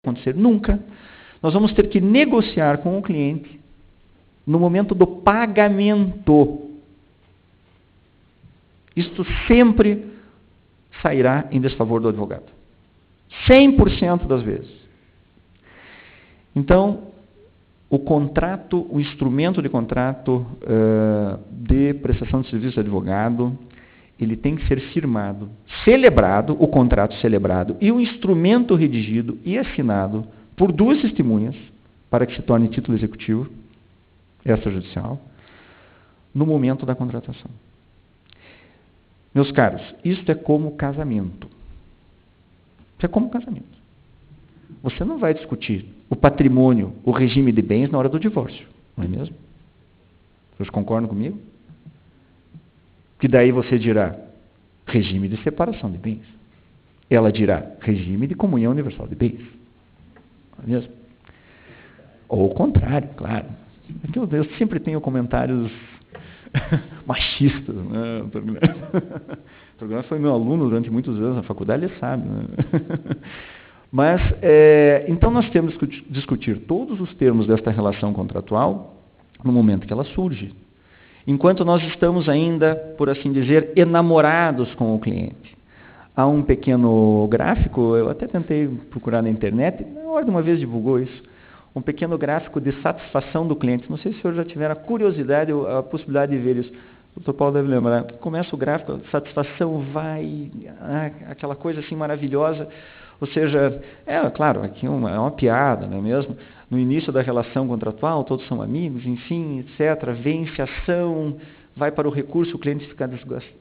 acontecer nunca. Nós vamos ter que negociar com o cliente no momento do pagamento. Isto sempre sairá em desfavor do advogado. 100% das vezes. Então, o contrato, o instrumento de contrato de prestação de serviço de advogado, ele tem que ser firmado, celebrado, o contrato celebrado e o instrumento redigido e assinado por duas testemunhas para que se torne título executivo, extrajudicial, no momento da contratação. Meus caros, isto é como casamento. Isso é como casamento. Você não vai discutir o patrimônio, o regime de bens na hora do divórcio, não é mesmo? Vocês concordam comigo? Que daí você dirá regime de separação de bens. Ela dirá regime de comunhão universal de bens. Não é mesmo? Ou o contrário, claro. Eu sempre tenho comentários machistas. Né? O programa foi meu aluno durante muitos anos na faculdade, ele sabe. Né? Mas, então nós temos que discutir todos os termos desta relação contratual no momento que ela surge. Enquanto nós estamos ainda, por assim dizer, enamorados com o cliente. Há um pequeno gráfico, eu até tentei procurar na internet, a Ordem uma vez divulgou isso, um pequeno gráfico de satisfação do cliente. Não sei se o senhor já tiver a curiosidade ou a possibilidade de ver isso. O Dr. Paulo deve lembrar. Começa o gráfico, a satisfação vai, aquela coisa assim maravilhosa. Ou seja, claro, aqui é uma piada, não é mesmo? No início da relação contratual, todos são amigos, enfim, etc. Vence a ação, vai para o recurso, o cliente fica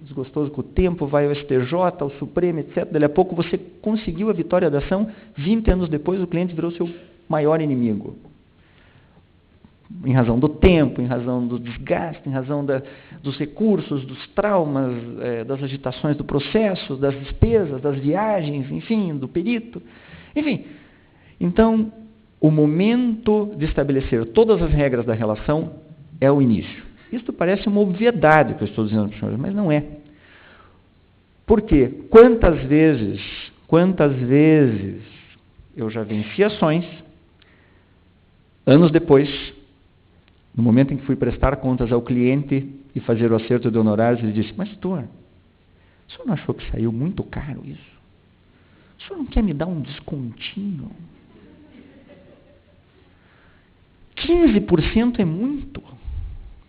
desgostoso com o tempo, vai ao STJ, ao Supremo, etc. Daí a pouco você conseguiu a vitória da ação, 20 anos depois o cliente virou seu maior inimigo. Em razão do tempo, em razão do desgaste, em razão dos recursos, dos traumas, das agitações do processo, das despesas, das viagens, enfim, do perito. Enfim, então, o momento de estabelecer todas as regras da relação é o início. Isto parece uma obviedade que eu estou dizendo para os senhores, mas não é. Por quê? Quantas vezes eu já venci ações, anos depois, no momento em que fui prestar contas ao cliente e fazer o acerto de honorários, ele disse, mas doutor, o senhor não achou que saiu muito caro isso? O senhor não quer me dar um descontinho? 15% é muito.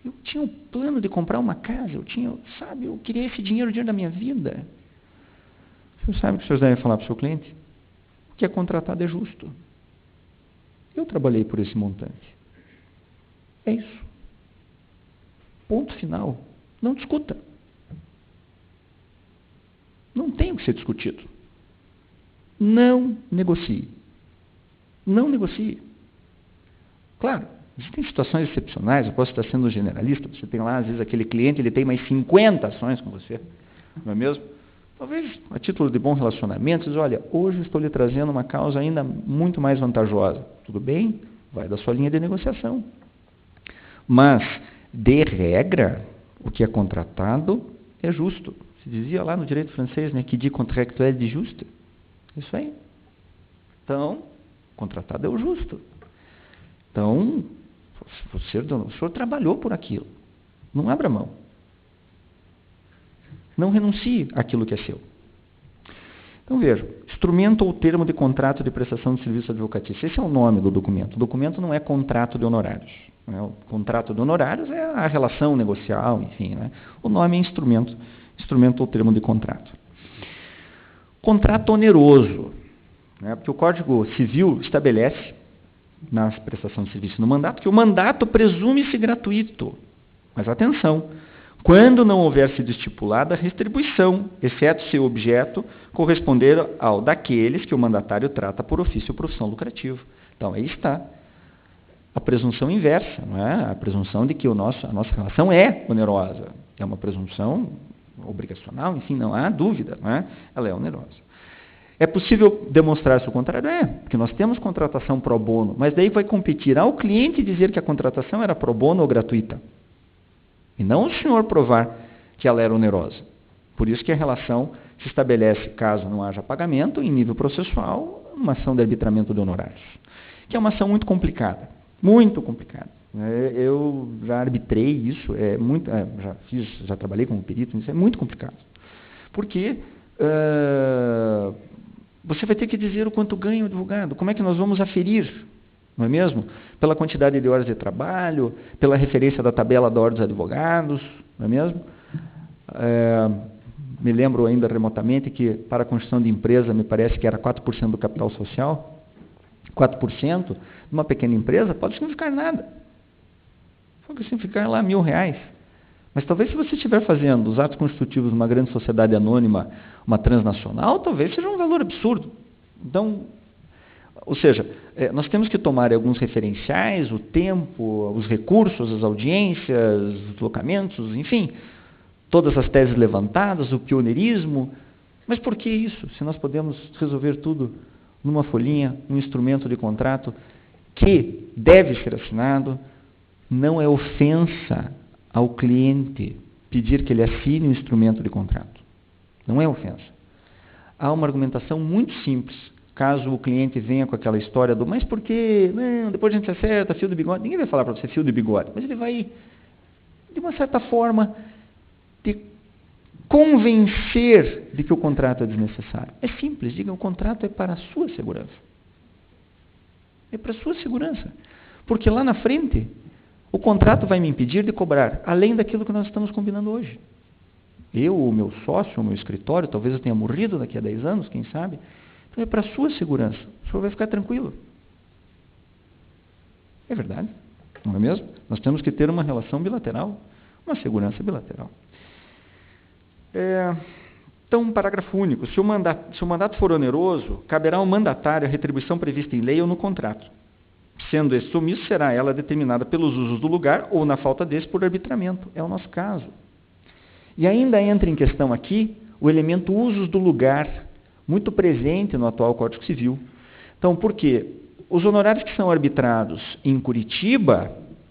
Eu tinha um plano de comprar uma casa, eu queria esse dinheiro, o dinheiro da minha vida. Você sabe o que vocês devem falar para o seu cliente? O que é contratado é justo. Eu trabalhei por esse montante. É isso. Ponto final. Não discuta. Não tem o que ser discutido. Não negocie. Não negocie. Claro, existem situações excepcionais, eu posso estar sendo generalista, você tem lá, às vezes, aquele cliente, ele tem mais 50 ações com você, não é mesmo? Talvez, a título de bom relacionamento, diz, olha, hoje estou lhe trazendo uma causa ainda muito mais vantajosa. Tudo bem? Vai da sua linha de negociação. Mas, de regra, o que é contratado é justo. Se dizia lá no direito francês, né, que dit contractuel de juste. Isso aí. Então, contratado é o justo. Então, o senhor trabalhou por aquilo. Não abra mão. Não renuncie àquilo que é seu. Então, veja, instrumento ou termo de contrato de prestação de serviço advocatício. Esse é o nome do documento. O documento não é contrato de honorários. Né? O contrato de honorários é a relação negocial, enfim. Né? O nome é instrumento ou termo de contrato. Contrato oneroso. Né? Porque o Código Civil estabelece, na prestação de serviço no mandato, que o mandato presume-se gratuito. Mas atenção, quando não houver sido estipulada a retribuição, exceto se o objeto corresponder ao daqueles que o mandatário trata por ofício ou profissão lucrativa. Então, aí está a presunção inversa, não é? A presunção de que a nossa relação é onerosa. É uma presunção obrigacional, enfim, não há dúvida, não é? Ela é onerosa. É possível demonstrar-se o contrário? Porque nós temos contratação pro bono, mas daí vai competir ao cliente dizer que a contratação era pro bono ou gratuita. E não o senhor provar que ela era onerosa. Por isso que a relação se estabelece, caso não haja pagamento, em nível processual, uma ação de arbitramento de honorários, que é uma ação muito complicada, muito complicada. Eu já arbitrei isso, já trabalhei como perito, isso é muito complicado. Porque você vai ter que dizer o quanto ganha o advogado, como é que nós vamos aferir, não é mesmo? Pela quantidade de horas de trabalho, pela referência da tabela da ordem dos advogados, não é mesmo? Me lembro ainda remotamente que para a construção de empresa, me parece que era 4% do capital social. 4% numa pequena empresa pode significar nada. Pode significar lá R$1.000. Mas talvez se você estiver fazendo os atos constitutivos numa grande sociedade anônima, uma transnacional, talvez seja um valor absurdo. Então, ou seja, nós temos que tomar alguns referenciais, o tempo, os recursos, as audiências, os deslocamentos, enfim, todas as teses levantadas, o pioneirismo. Mas por que isso? Se nós podemos resolver tudo numa folhinha, um instrumento de contrato que deve ser assinado, não é ofensa ao cliente pedir que ele assine um instrumento de contrato. Não é ofensa. Há uma argumentação muito simples, caso o cliente venha com aquela história do mas por quê? Não, depois a gente acerta, fio de bigode. Ninguém vai falar para você fio de bigode, mas ele vai, de uma certa forma, te convencer de que o contrato é desnecessário. É simples, diga, o contrato é para a sua segurança. É para a sua segurança. Porque lá na frente, o contrato vai me impedir de cobrar, além daquilo que nós estamos combinando hoje. Eu, o meu sócio, o meu escritório, talvez eu tenha morrido daqui a 10 anos, quem sabe. Então é para a sua segurança. O senhor vai ficar tranquilo. É verdade, não é mesmo? Nós temos que ter uma relação bilateral, uma segurança bilateral. Então, parágrafo único. Se o mandato for oneroso, caberá ao mandatário a retribuição prevista em lei ou no contrato. Sendo esse omisso, será ela determinada pelos usos do lugar ou, na falta desse, por arbitramento. É o nosso caso. E ainda entra em questão aqui o elemento usos do lugar, muito presente no atual Código Civil. Então, por quê? Os honorários que são arbitrados em Curitiba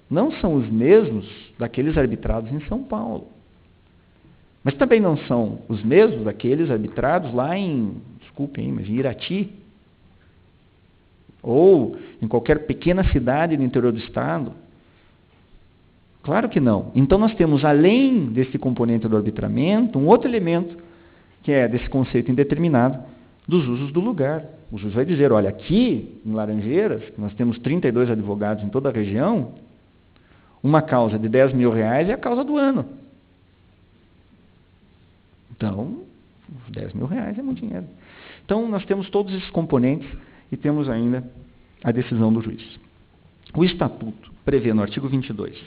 não são os mesmos daqueles arbitrados em São Paulo. Mas também não são os mesmos daqueles arbitrados lá em, desculpem, mas em Irati, ou em qualquer pequena cidade do interior do estado. Claro que não. Então nós temos, além desse componente do arbitramento, um outro elemento, que é desse conceito indeterminado, dos usos do lugar. O juiz vai dizer, olha, aqui em Laranjeiras, nós temos 32 advogados em toda a região, uma causa de R$10.000 é a causa do ano. Então, R$10.000 é muito dinheiro. Então, nós temos todos esses componentes e temos ainda a decisão do juiz. O Estatuto prevê no artigo 22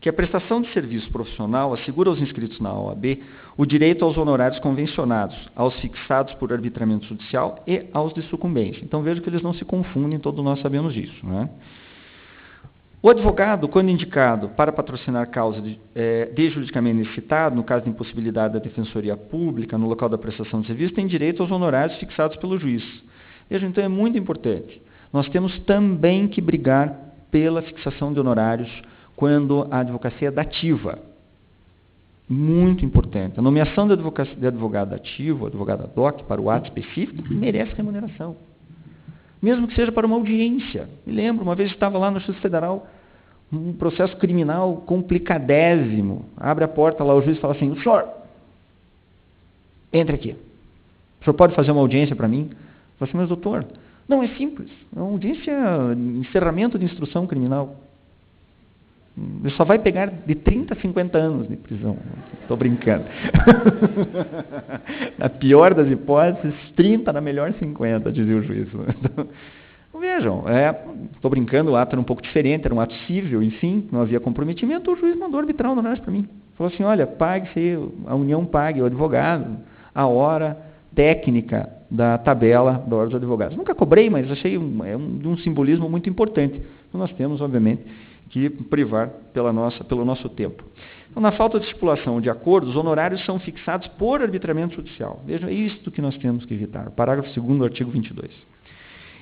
que a prestação de serviço profissional assegura aos inscritos na OAB o direito aos honorários convencionados, aos fixados por arbitramento judicial e aos de sucumbência. Então, veja que eles não se confundem, todos nós sabemos disso, não é? O advogado, quando indicado para patrocinar causa de juridicamente necessitado, no caso de impossibilidade da defensoria pública, no local da prestação de serviço, tem direito aos honorários fixados pelo juiz. Veja, então é muito importante. Nós temos também que brigar pela fixação de honorários quando a advocacia é dativa. Muito importante. A nomeação de advogado ativo, advogado ad hoc, para o ato específico, merece remuneração. Mesmo que seja para uma audiência. Me lembro, uma vez estava lá no Justiça Federal, um processo criminal complicadésimo. Abre a porta lá, o juiz fala assim, o senhor, entre aqui. O senhor pode fazer uma audiência para mim? Eu falo assim, mas doutor, não, é simples. É uma audiência, encerramento de instrução criminal. Ele só vai pegar de 30 a 50 anos de prisão. Estou brincando. Na pior das hipóteses, 30, na melhor 50, dizia o juiz. Então, vejam, estou brincando, o ato era um pouco diferente, era um ato civil, enfim, não havia comprometimento, o juiz mandou arbitrar o honorário para mim. Falou assim, olha, pague-se, a União pague o advogado, a hora técnica da tabela da ordem dos advogados. Nunca cobrei, mas achei um simbolismo muito importante. Então nós temos, obviamente, que privar pelo nosso tempo. Então, na falta de estipulação de acordo, os honorários são fixados por arbitramento judicial. Vejam, é isto que nós temos que evitar. Parágrafo 2º do artigo 22.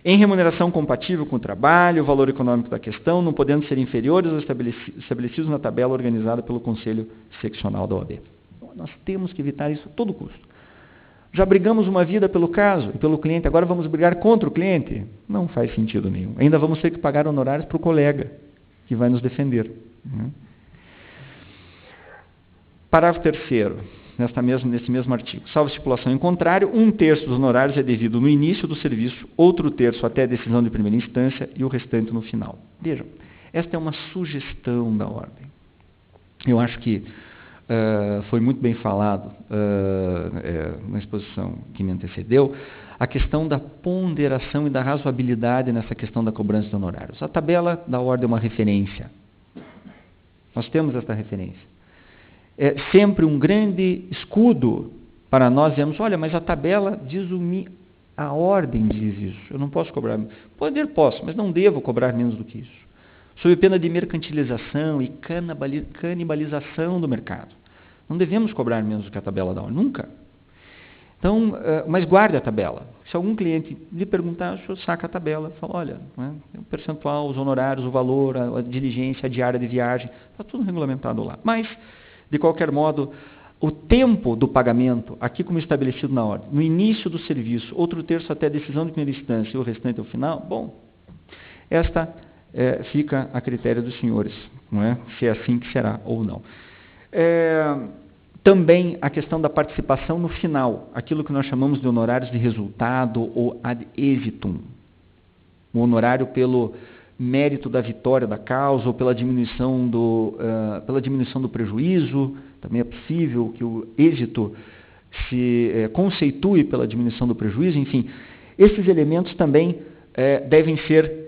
Em remuneração compatível com o trabalho, o valor econômico da questão, não podendo ser inferiores aos estabelecidos na tabela organizada pelo Conselho Seccional da OAB. Então, nós temos que evitar isso a todo custo. Já brigamos uma vida pelo caso e pelo cliente, agora vamos brigar contra o cliente? Não faz sentido nenhum. Ainda vamos ter que pagar honorários para o colega que vai nos defender. Parágrafo 3º, nesse mesmo artigo. Salvo estipulação em contrário, 1/3 dos honorários é devido no início do serviço, outro terço até a decisão de primeira instância e o restante no final. Vejam, esta é uma sugestão da ordem. Eu acho que foi muito bem falado na exposição que me antecedeu, a questão da ponderação e da razoabilidade nessa questão da cobrança de honorários. A tabela da ordem é uma referência. Nós temos esta referência. É sempre um grande escudo para nós dizermos, olha, mas a tabela diz a ordem diz isso, eu não posso cobrar. Posso, mas não devo cobrar menos do que isso. Sob pena de mercantilização e canibalização do mercado. Não devemos cobrar menos do que a tabela da ordem, nunca. Então, mas guarde a tabela. Se algum cliente lhe perguntar, o senhor saca a tabela, fala, olha, o percentual, os honorários, o valor, a diligência, a diária de viagem, está tudo regulamentado lá. Mas, de qualquer modo, o tempo do pagamento, aqui como estabelecido na ordem, no início do serviço, outro terço até a decisão de primeira instância e o restante ao final, bom, esta fica a critério dos senhores, não é? Se é assim que será ou não. Também a questão da participação no final, aquilo que nós chamamos de honorários de resultado ou ad evitum. O honorário pelo mérito da vitória da causa ou pela diminuição do prejuízo. Também é possível que o êxito se conceitue pela diminuição do prejuízo. Enfim, esses elementos também devem ser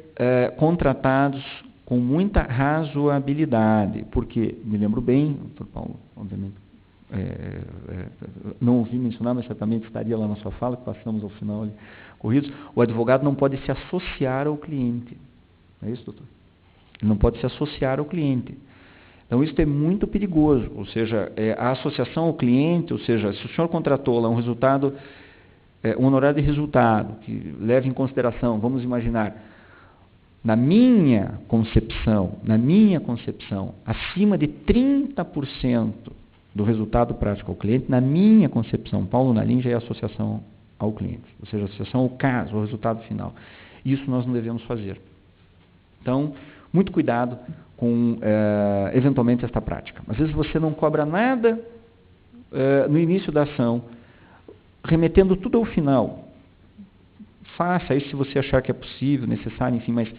contratados com muita razoabilidade, porque, me lembro bem, o Dr. Paulo, obviamente, não ouvi mencionar, mas certamente estaria lá na sua fala, que passamos ao final ali, corridos, o advogado não pode se associar ao cliente. Não é isso, doutor? Ele não pode se associar ao cliente. Então, isso é muito perigoso, ou seja, a associação ao cliente, ou seja, se o senhor contratou lá um resultado, um honorário de resultado, que leve em consideração, vamos imaginar, na minha concepção, acima de 30% do resultado prático ao cliente, na minha concepção, Paulo Nalim já é associação ao cliente, ou seja, associação ao caso, ao resultado final. Isso nós não devemos fazer. Então, muito cuidado com, eventualmente, esta prática. Às vezes você não cobra nada no início da ação, remetendo tudo ao final. Faça isso se você achar que é possível, necessário, enfim, mas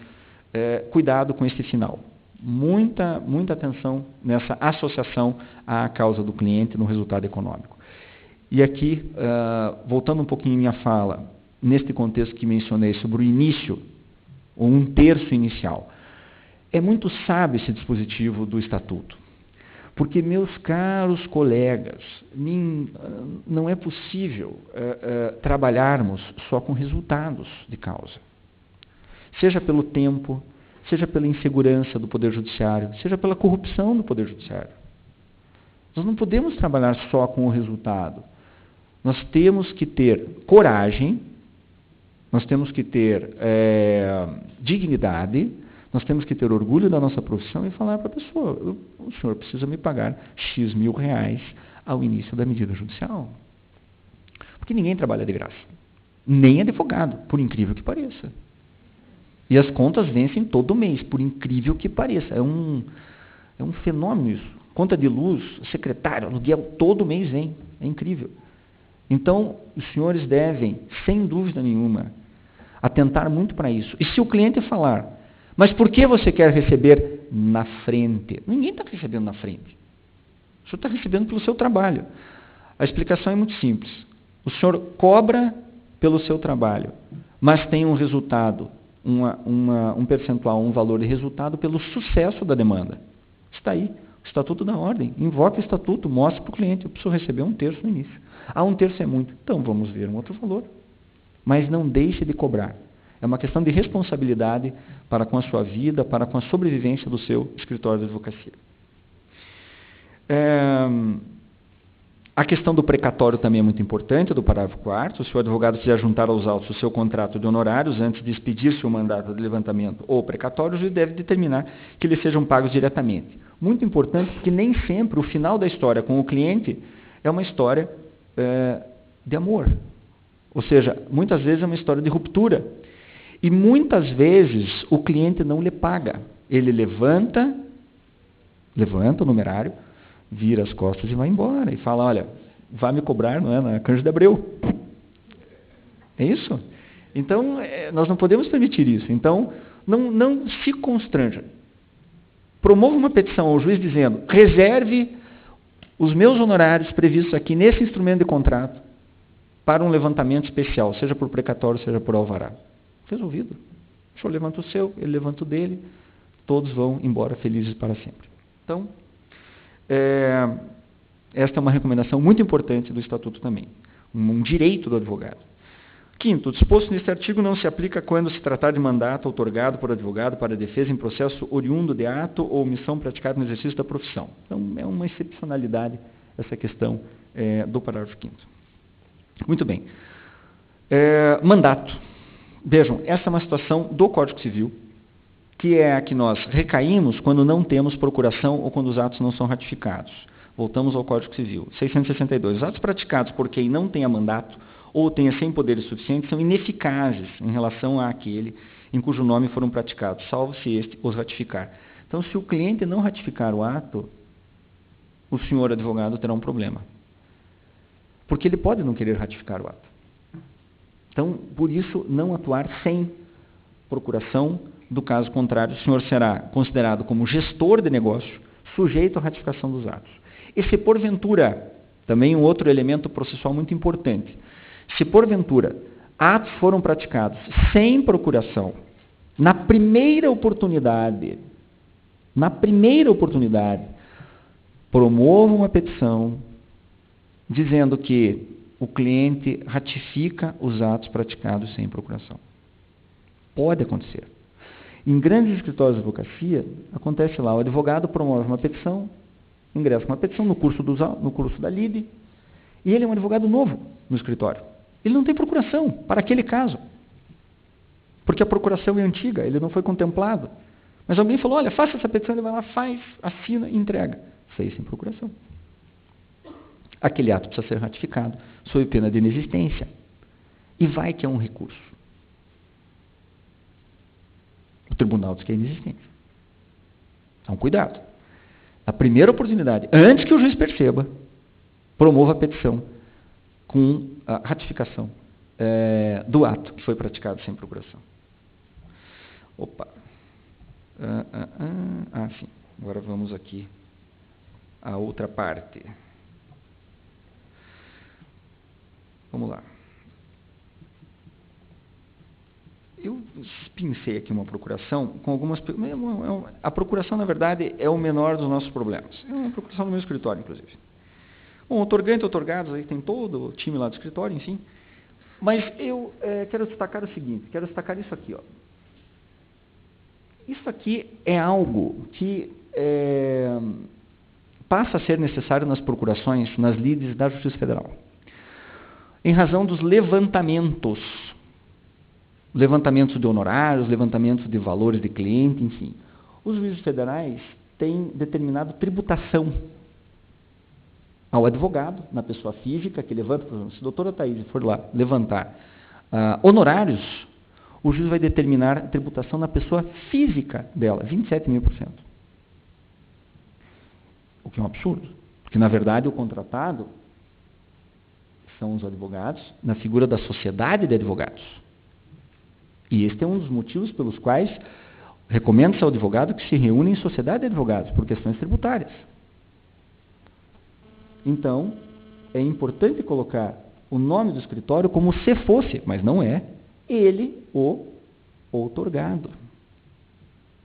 cuidado com esse final. Muita atenção nessa associação à causa do cliente no resultado econômico. E aqui, voltando um pouquinho em minha fala, neste contexto que mencionei sobre o início, ou 1/3 inicial, é muito sábio esse dispositivo do Estatuto. Porque, meus caros colegas, não é possível trabalharmos só com resultados de causa. Seja pelo tempo, seja pela insegurança do Poder Judiciário, seja pela corrupção do Poder Judiciário. Nós não podemos trabalhar só com o resultado. Nós temos que ter coragem, nós temos que ter dignidade, nós temos que ter orgulho da nossa profissão e falar para a pessoa, o senhor precisa me pagar X mil reais ao início da medida judicial. Porque ninguém trabalha de graça. Nem advogado, por incrível que pareça. E as contas vencem todo mês, por incrível que pareça. É um fenômeno isso. Conta de luz, secretário, aluguel, todo mês vem. É incrível. Então, os senhores devem, sem dúvida nenhuma, atentar muito para isso. E se o cliente falar, mas por que você quer receber na frente? Ninguém está recebendo na frente. O senhor está recebendo pelo seu trabalho. A explicação é muito simples. O senhor cobra pelo seu trabalho, mas tem um resultado, um percentual, um valor de resultado pelo sucesso da demanda. Está aí, o Estatuto da Ordem. Invoque o Estatuto, mostre para o cliente, eu preciso receber 1/3 no início. 1/3 é muito, então vamos ver um outro valor. Mas não deixe de cobrar. É uma questão de responsabilidade para com a sua vida, para com a sobrevivência do seu escritório de advocacia. A questão do precatório também é muito importante, do parágrafo 4º. Se o advogado quiser juntar aos autos o seu contrato de honorários antes de expedir-se o mandato de levantamento ou precatório, o juiz deve determinar que eles sejam pagos diretamente. Muito importante, porque nem sempre o final da história com o cliente é uma história de amor. Ou seja, muitas vezes é uma história de ruptura. E muitas vezes o cliente não lhe paga. Ele levanta o numerário, vira as costas e vai embora. E fala, olha, vai me cobrar, não é, na Cândido de Abreu. É isso? Então, nós não podemos permitir isso. Então, não se constranja. Promova uma petição ao juiz dizendo, reserve os meus honorários previstos aqui nesse instrumento de contrato para um levantamento especial, seja por precatório, seja por alvará. Resolvido. O senhor levanta o seu, ele levanta o dele, todos vão embora felizes para sempre. Então, esta é uma recomendação muito importante do Estatuto também. Um direito do advogado. Quinto, o disposto neste artigo não se aplica quando se tratar de mandato outorgado por advogado para defesa em processo oriundo de ato ou omissão praticado no exercício da profissão. Então, é uma excepcionalidade essa questão do parágrafo 5º. Muito bem. Mandato. Vejam, essa é uma situação do Código Civil, que é a que nós recaímos quando não temos procuração ou quando os atos não são ratificados. Voltamos ao Código Civil. 662. Os atos praticados por quem não tenha mandato ou tenha sem poderes suficientes são ineficazes em relação àquele em cujo nome foram praticados, salvo se este os ratificar. Então, se o cliente não ratificar o ato, o senhor advogado terá um problema. Porque ele pode não querer ratificar o ato. Então, por isso, não atuar sem procuração. Do caso contrário, o senhor será considerado como gestor de negócio, sujeito à ratificação dos atos. E se porventura, também um outro elemento processual muito importante, se porventura atos foram praticados sem procuração, na primeira oportunidade, promova uma petição dizendo que o cliente ratifica os atos praticados sem procuração. Pode acontecer. Em grandes escritórios de advocacia, acontece lá, o advogado promove uma petição, ingressa uma petição no curso da LIDE, e ele é um advogado novo no escritório. Ele não tem procuração para aquele caso, porque a procuração é antiga, ele não foi contemplado. Mas alguém falou, olha, faça essa petição, ele vai lá, faz, assina e entrega. Fez sem procuração. Aquele ato precisa ser ratificado, sob pena de inexistência. E vai que é um recurso. O tribunal diz que é inexistente. Então, cuidado. Na primeira oportunidade, antes que o juiz perceba, promova a petição com a ratificação do ato que foi praticado sem procuração. Opa. Sim. Agora vamos aqui à outra parte. Vamos lá. Eu pincei aqui uma procuração com algumas... A procuração, na verdade, é o menor dos nossos problemas. É uma procuração do meu escritório, inclusive. Bom, otorgante e otorgados, aí tem todo o time lá do escritório, enfim. Mas eu quero destacar o seguinte, quero destacar isso aqui. Ó. Isso aqui é algo que passa a ser necessário nas procurações, nas lides da Justiça Federal. Em razão dos levantamentos de honorários, levantamentos de valores de cliente, enfim. Os juízes federais têm determinado tributação ao advogado, na pessoa física, que levanta, por exemplo, se a doutora Thaís for lá levantar honorários, o juiz vai determinar a tributação na pessoa física dela, 27.000%. O que é um absurdo, porque, na verdade, o contratado são os advogados, na figura da sociedade de advogados. E este é um dos motivos pelos quais recomenda-se ao advogado que se reúna em sociedade de advogados, por questões tributárias. Então, é importante colocar o nome do escritório como se fosse, mas não é, ele o outorgado.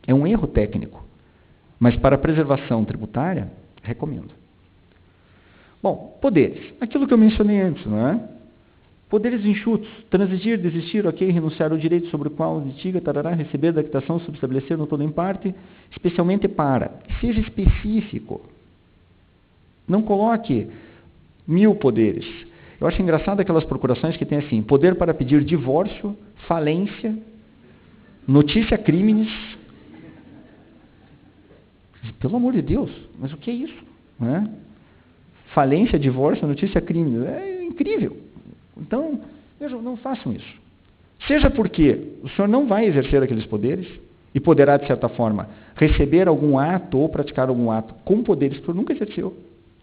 É um erro técnico, mas para a preservação tributária, recomendo. Bom, poderes. Aquilo que eu mencionei antes, não é? Poderes enxutos, transigir, desistir, ok, renunciar ao direito sobre o qual litiga, tarará, receber da quitação, subestabelecer no todo em parte, especialmente para. Seja específico. Não coloque 1000 poderes. Eu acho engraçado aquelas procurações que tem assim, poder para pedir divórcio, falência, notícia crimes. Pelo amor de Deus, mas o que é isso? Não é? Falência, divórcio, notícia crimes. É incrível. Então, vejam, não façam isso. Seja porque o senhor não vai exercer aqueles poderes e poderá, de certa forma, receber algum ato ou praticar algum ato com poderes que o senhor nunca exerceu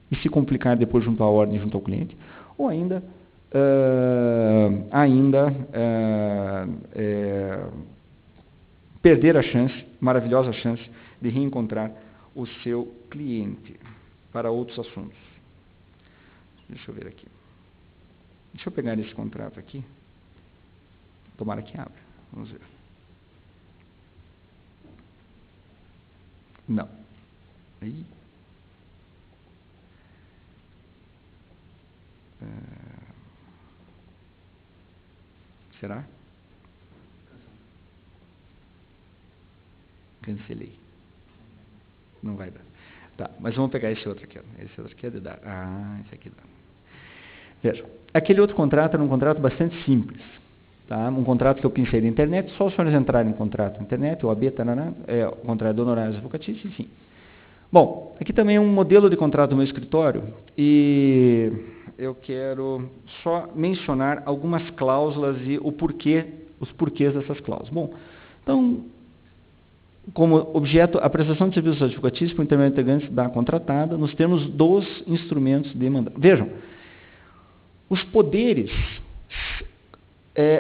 e se complicar depois junto à ordem, junto ao cliente, ou ainda perder a chance, maravilhosa chance, de reencontrar o seu cliente para outros assuntos. Deixa eu ver aqui. Deixa eu pegar esse contrato aqui. Tomara que abra. Vamos ver. Não. Aí. Será? Cancelei. Não vai dar. Tá, mas vamos pegar esse outro aqui. Esse outro aqui é de dar. Esse aqui dá. Veja, aquele outro contrato era um contrato bastante simples. Tá? Um contrato que eu pensei na internet, só os senhores entrarem em contrato na internet, o AB, o contrato de honorários advocatícios, enfim. Bom, aqui também é um modelo de contrato do meu escritório e eu quero só mencionar algumas cláusulas e os porquês dessas cláusulas. Bom, então, como objeto, a prestação de serviços advocatícios por intermédio de integrantes da contratada, nos termos dos instrumentos de mandato. Vejam, os poderes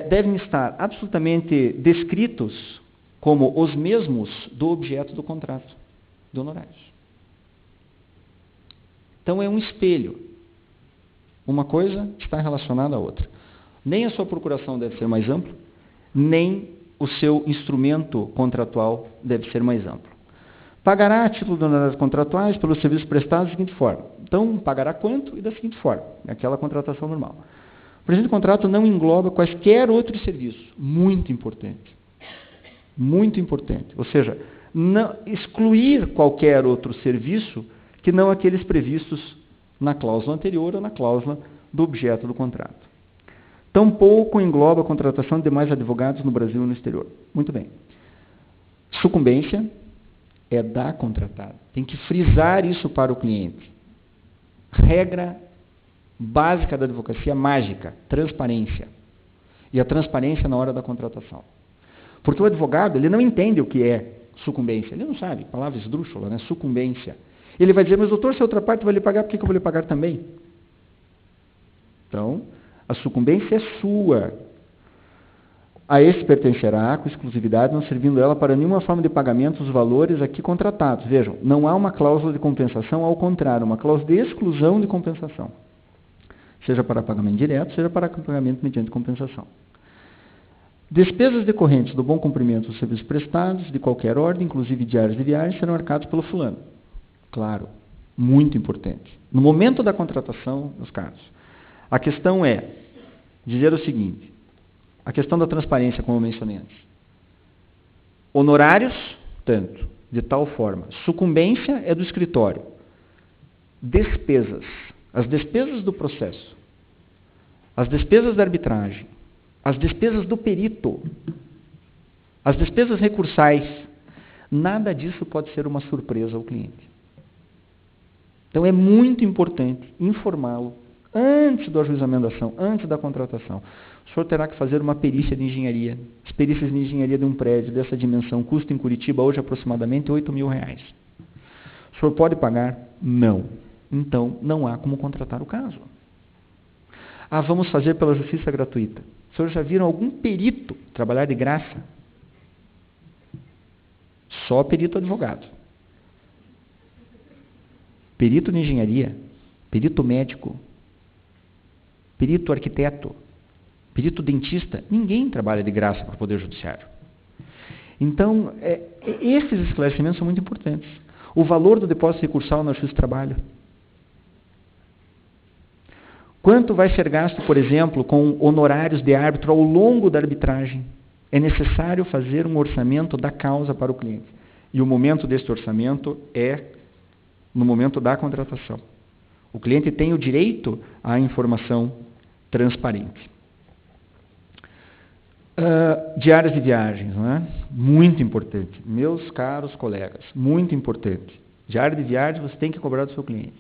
devem estar absolutamente descritos como os mesmos do objeto do contrato de honorários. Então, é um espelho. Uma coisa está relacionada à outra. Nem a sua procuração deve ser mais ampla, nem o seu instrumento contratual deve ser mais amplo. Pagará a título de honorários contratuais pelos serviços prestados da seguinte forma. Então, pagará quanto e da seguinte forma. É aquela contratação normal. O presente contrato não engloba quaisquer outros serviços. Muito importante. Muito importante. Ou seja, excluir qualquer outro serviço que não aqueles previstos na cláusula anterior ou na cláusula do objeto do contrato. Tampouco engloba a contratação de demais advogados no Brasil e no exterior. Muito bem. Sucumbência é da contratada. Tem que frisar isso para o cliente. Regra básica da advocacia mágica, transparência. E a transparência na hora da contratação. Porque o advogado, ele não entende o que é sucumbência. Ele não sabe, palavra esdrúxula, né? Sucumbência. Ele vai dizer, mas doutor, se a outra parte vai lhe pagar, por que eu vou lhe pagar também? Então, a sucumbência é sua. A esse pertencerá, com exclusividade, não servindo ela para nenhuma forma de pagamento os valores aqui contratados. Vejam, não há uma cláusula de compensação, ao contrário, uma cláusula de exclusão de compensação. Seja para pagamento direto, seja para pagamento mediante compensação. Despesas decorrentes do bom cumprimento dos serviços prestados, de qualquer ordem, inclusive diários de viagem, serão arcados pelo fulano. Claro, muito importante. No momento da contratação, meus caros, a questão é dizer o seguinte, a questão da transparência, como eu mencionei antes. Honorários, tanto, de tal forma. Sucumbência é do escritório. Despesas. As despesas do processo. As despesas da arbitragem. As despesas do perito. As despesas recursais. Nada disso pode ser uma surpresa ao cliente. Então, é muito importante informá-lo antes do ajuizamento da ação, antes da contratação. O senhor terá que fazer uma perícia de engenharia. As perícias de engenharia de um prédio dessa dimensão custam em Curitiba hoje aproximadamente R$8.000. O senhor pode pagar? Não. Então, não há como contratar o caso. Vamos fazer pela justiça gratuita. Os senhores já viram algum perito trabalhar de graça? Só perito advogado. Perito de engenharia, perito médico, perito arquiteto, perito dentista, ninguém trabalha de graça para o Poder Judiciário. Então, esses esclarecimentos são muito importantes. O valor do depósito recursal na Justiça do Trabalho. Quanto vai ser gasto, por exemplo, com honorários de árbitro ao longo da arbitragem? É necessário fazer um orçamento da causa para o cliente. E o momento deste orçamento é no momento da contratação. O cliente tem o direito à informação transparente. Diárias de viagens, não é? Muito importante. Meus caros colegas, muito importante. Diário de viagem você tem que cobrar do seu cliente.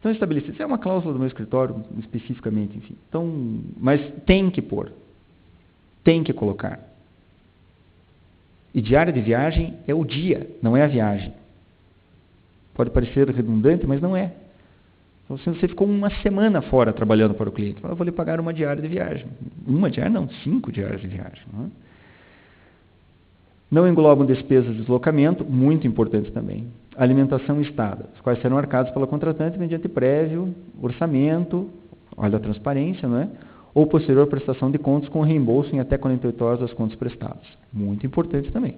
Então, estabelecido. Isso é uma cláusula do meu escritório, especificamente, enfim. Então, mas tem que pôr. Tem que colocar. E diária de viagem é o dia, não é a viagem. Pode parecer redundante, mas não é. Então, se você ficou uma semana fora trabalhando para o cliente, eu vou lhe pagar uma diária de viagem. Uma diária não, 5 diárias de viagem. Não englobam despesas de deslocamento, muito importante também. Alimentação e estada, os quais serão arcados pela contratante mediante prévio, orçamento, olha a transparência, não é? Ou posterior prestação de contas com reembolso em até 48 horas das contas prestadas. Muito importante também.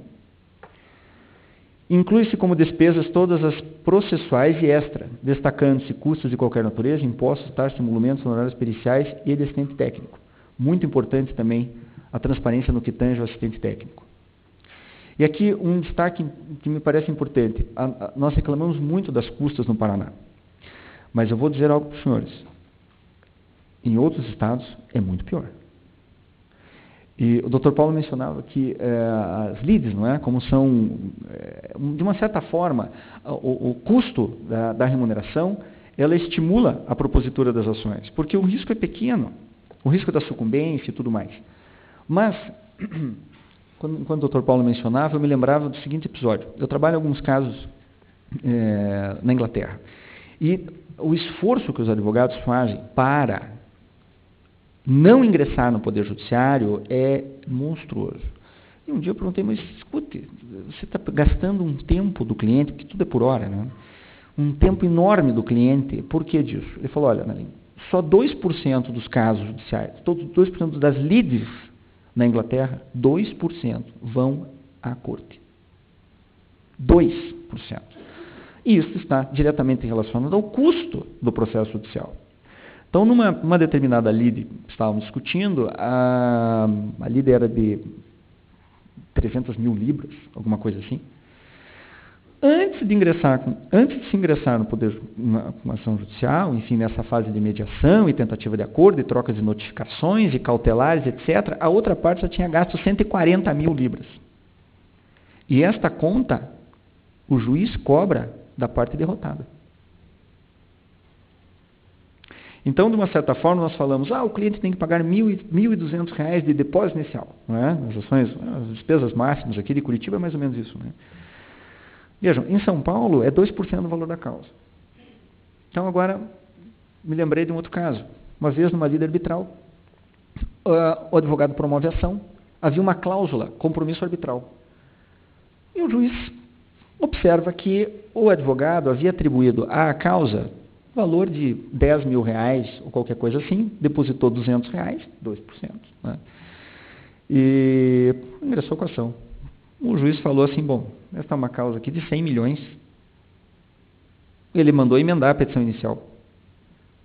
Inclui-se como despesas todas as processuais e extra, destacando-se custos de qualquer natureza, impostos, taxas, emolumentos, honorários periciais e de assistente técnico. Muito importante também a transparência no que tange ao assistente técnico. E aqui um destaque que me parece importante. Nós reclamamos muito das custas no Paraná. Mas eu vou dizer algo para os senhores. Em outros estados é muito pior. E o Dr. Paulo mencionava que as leads, não é? Como são, de uma certa forma, o custo da remuneração, ela estimula a propositura das ações, porque o risco é pequeno, o risco da sucumbência e tudo mais. Mas, quando o Dr. Paulo mencionava, eu me lembrava do seguinte episódio. Eu trabalho em alguns casos na Inglaterra. E o esforço que os advogados fazem para não ingressar no Poder Judiciário é monstruoso. E um dia eu perguntei, mas escute, você está gastando um tempo do cliente, porque tudo é por hora, né? Um tempo enorme do cliente, por que disso? Ele falou, olha, só 2% dos casos judiciais, todos 2% das leads na Inglaterra, 2% vão à corte. 2%. E isso está diretamente relacionado ao custo do processo judicial. Então, numa determinada lide que estávamos discutindo, a lide era de 300 mil libras, alguma coisa assim. Antes de se ingressar no poder, uma ação judicial, enfim, nessa fase de mediação e tentativa de acordo, e troca de notificações e cautelares, etc., a outra parte já tinha gasto 140 mil libras. E esta conta, o juiz cobra da parte derrotada. Então, de uma certa forma, nós falamos, o cliente tem que pagar R$ 1.200 de depósito inicial. Não é? As ações, as despesas máximas aqui de Curitiba é mais ou menos isso. Né? Vejam, em São Paulo é 2% do valor da causa. Então, agora, me lembrei de um outro caso. Uma vez, numa lide arbitral, o advogado promove a ação, havia uma cláusula, compromisso arbitral. E o juiz observa que o advogado havia atribuído à causa valor de R$ 10.000 ou qualquer coisa assim, depositou R$ 200, 2%. Né? E ingressou com a ação. O juiz falou assim, bom, esta é uma causa aqui de 100 milhões. Ele mandou emendar a petição inicial.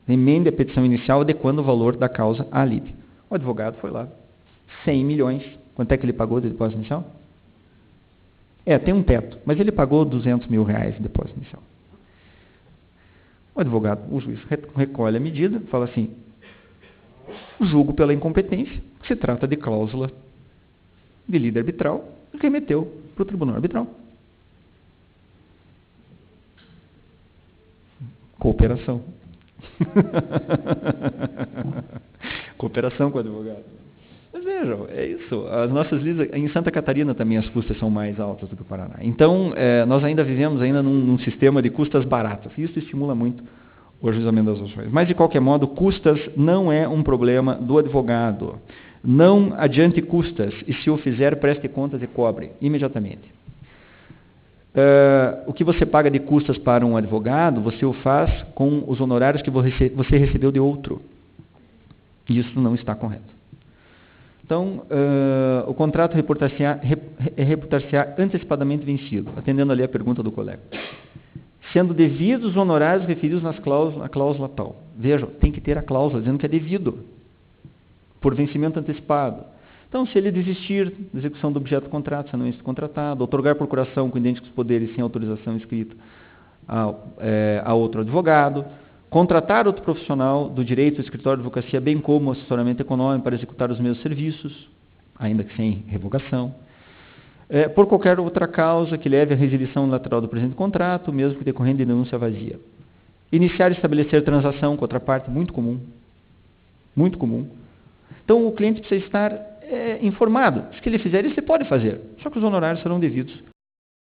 Emende a petição inicial adequando o valor da causa à lide. O advogado foi lá, 100 milhões. Quanto é que ele pagou de depósito inicial? Tem um teto, mas ele pagou R$ 200 mil de depósito inicial. O advogado, o juiz, recolhe a medida, fala assim, julgo pela incompetência, se trata de cláusula de lide arbitral, e remeteu para o tribunal arbitral. Cooperação. Cooperação com o advogado. Mas vejam, é isso. As nossas lides, em Santa Catarina também as custas são mais altas do que o Paraná. Então, nós ainda vivemos num sistema de custas baratas. E isso estimula muito o ajuizamento das ações. Mas, de qualquer modo, custas não é um problema do advogado. Não adiante custas, e se o fizer, preste contas e cobre imediatamente. O que você paga de custas para um advogado, você o faz com os honorários que você recebeu de outro. E isso não está correto. Então, o contrato reputar-se-á antecipadamente vencido, atendendo ali a pergunta do colega. Sendo devidos os honorários referidos na cláusula tal. Vejam, tem que ter a cláusula dizendo que é devido, por vencimento antecipado. Então, se ele desistir da execução do objeto do contrato, se não é contratado, otorgar procuração com idênticos poderes sem autorização escrita a outro advogado, contratar outro profissional do direito do escritório de advocacia, bem como assessoramento econômico para executar os mesmos serviços, ainda que sem revogação. Por qualquer outra causa que leve à resilição lateral do presente contrato, mesmo que decorrendo de denúncia vazia. Iniciar e estabelecer transação com outra parte, muito comum. Muito comum. Então, o cliente precisa estar informado. Se ele fizer isso, ele pode fazer. Só que os honorários serão devidos.